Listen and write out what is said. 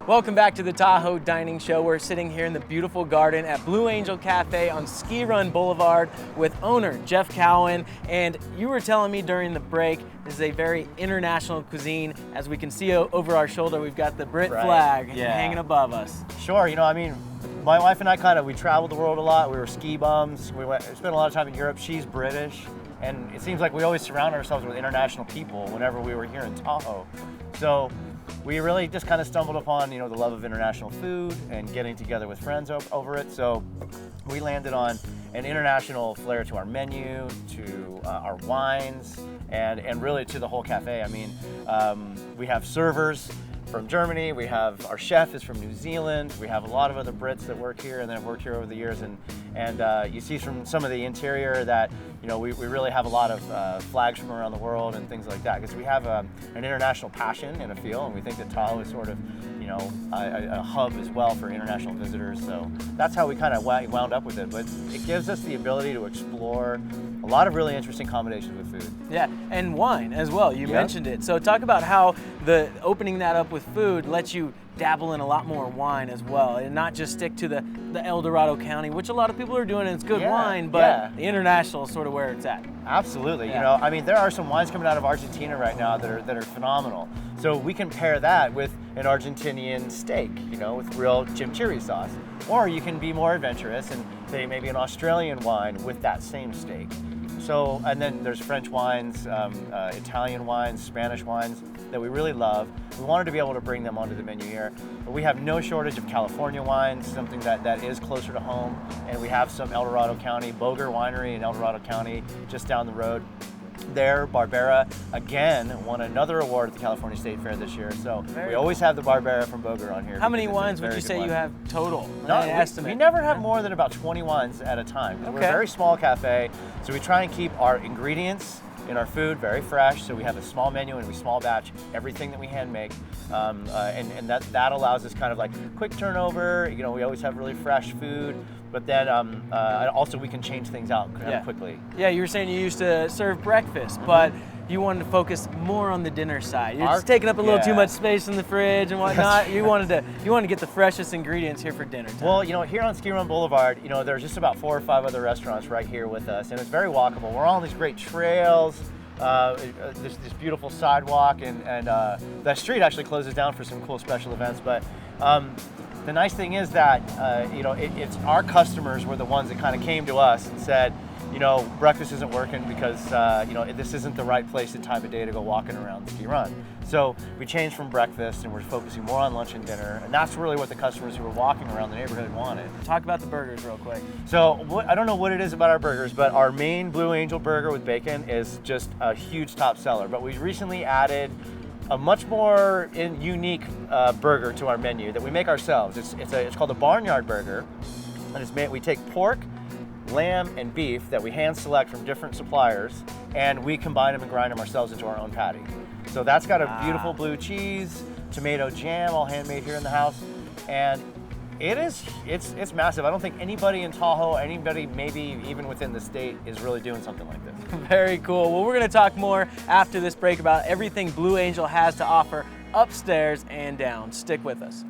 Welcome back to the Tahoe Dining Show. We're sitting here in the beautiful garden at Blue Angel Cafe on Ski Run Boulevard with owner Jeff Cowan. And you were telling me during the break, this is a very international cuisine. As we can see over our shoulder, we've got the Brit flag hanging above us. Sure, you know, I mean, my wife and I we traveled the world a lot. We were ski bums. We spent a lot of time in Europe. She's British. And it seems like we always surround ourselves with international people whenever we were here in Tahoe. So we really just kind of stumbled upon, you know, the love of international food and getting together with friends over it. So we landed on an international flair to our menu, to our wines, and really to the whole cafe. I mean, we have servers from Germany, we have our chef is from New Zealand, we have a lot of other Brits that work here and that have worked here over the years, and you see from some of the interior that, you know, we really have a lot of flags from around the world and things like that, because we have an international passion and a feel, and we think that Tahoe is sort of, you know, a hub as well for international visitors. So that's how we kind of wound up with it, but it gives us the ability to explore a lot of really interesting combinations with food. Yeah, and wine as well, you mentioned it. So talk about how the opening that up with food lets you dabble in a lot more wine as well, and not just stick to the El Dorado County, which a lot of people are doing, and it's good wine, but the international is sort of where it's at. Absolutely. You know, I mean, there are some wines coming out of Argentina right now that are phenomenal. So we can pair that with an Argentinian steak, you know, with real chimichurri sauce. Or you can be more adventurous and say maybe an Australian wine with that same steak. So, and then there's French wines, Italian wines, Spanish wines that we really love. We wanted to be able to bring them onto the menu here. But we have no shortage of California wines, something that is closer to home. And we have some El Dorado County, Boger Winery in El Dorado County, just down the road. There, Barbera, again, won another award at the California State Fair this year. So we always have the Barbera from Boger on here. How many wines would you say you have total? We never have more than about 20 wines at a time. We're a very small cafe, so we try and keep our ingredients in our food very fresh. So we have a small menu and we small batch everything that we hand make, and that allows us kind of like quick turnover. You know, we always have really fresh food. But then also we can change things out kind of quickly. Yeah, you were saying you used to serve breakfast, but you wanted to focus more on the dinner side. You're just taking up a little too much space in the fridge and whatnot. You wanted to get the freshest ingredients here for dinner time. Well, you know, here on Ski Run Boulevard, you know, there's just about 4 or 5 other restaurants right here with us, and it's very walkable. We're on these great trails. This beautiful sidewalk, and that street actually closes down for some cool special events. But the nice thing is that you know, it's our customers were the ones that kind of came to us and said, you know, breakfast isn't working because you know, this isn't the right place and time of day to go walking around Ski Run. So we changed from breakfast and we're focusing more on lunch and dinner, and that's really what the customers who were walking around the neighborhood wanted. Talk about the burgers real quick. So I don't know what it is about our burgers, but our main Blue Angel burger with bacon is just a huge top seller. But we recently added a much more unique burger to our menu that we make ourselves. It's called a Barnyard Burger, and it's made. We take pork, lamb, and beef that we hand select from different suppliers, and we combine them and grind them ourselves into our own patty. So that's got a beautiful blue cheese, tomato jam, all handmade here in the house, and it's massive. I don't think anybody in Tahoe, anybody maybe even within the state, is really doing something like this. Very cool. Well, we're going to talk more after this break about everything Blue Angel has to offer upstairs and down. Stick with us.